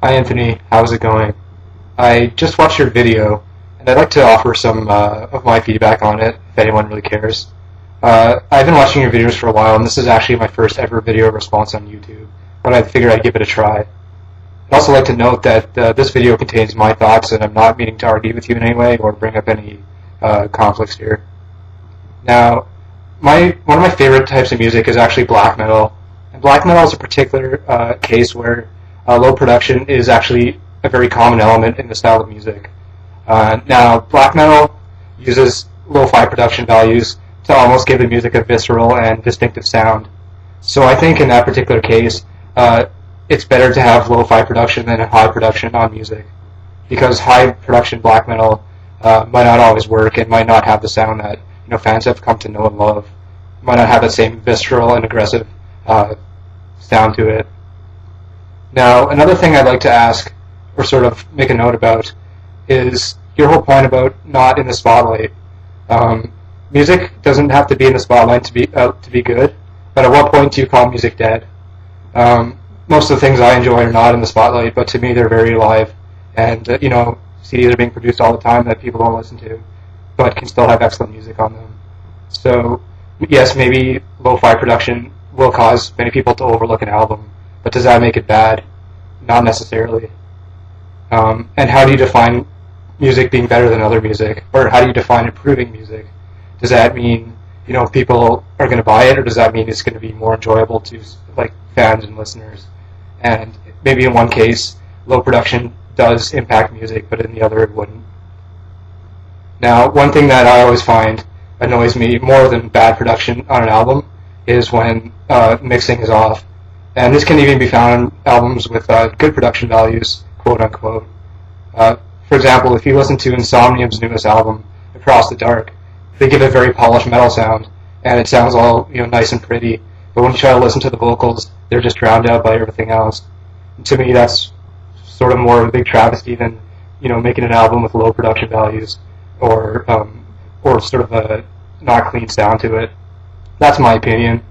Hi Anthony, how's it going? I just watched your video, and I'd like to offer some of my feedback on it, if anyone really cares. I've been watching your videos for a while, and this is actually my first ever video response on YouTube, but I figured I'd give it a try. I'd also like to note that this video contains my thoughts, and I'm not meaning to argue with you in any way or bring up any conflicts here. Now, one of my favorite types of music is actually black metal, and black metal is a particular case where low production is actually a very common element in the style of music. Now, black metal uses lo-fi production values to almost give the music a visceral and distinctive sound. So I think in that particular case, it's better to have lo-fi production than a high production on music, because high production black metal might not always work and might not have the sound that fans have come to know and love. It might not have the same visceral and aggressive sound to it. Now, another thing I'd like to ask, or sort of make a note about, is your whole point about not in the spotlight. Music doesn't have to be in the spotlight to be good, but at what point do you call music dead? Most of the things I enjoy are not in the spotlight, but to me they're very alive, and CDs are being produced all the time that people don't listen to, but can still have excellent music on them. So yes, maybe lo-fi production will cause many people to overlook an album, but does that make it bad? Not necessarily. And how do you define music being better than other music? Or how do you define improving music? Does that mean, people are going to buy it, or does that mean it's going to be more enjoyable to, fans and listeners? And maybe in one case, low production does impact music, but in the other it wouldn't. Now, one thing that I always find annoys me more than bad production on an album is when mixing is off. And this can even be found in albums with good production values, quote-unquote. For example, if you listen to Insomnium's newest album, Across the Dark, they give a very polished metal sound, and it sounds all nice and pretty. But when you try to listen to the vocals, they're just drowned out by everything else. And to me, that's sort of more of a big travesty than making an album with low production values or sort of a not clean sound to it. That's my opinion.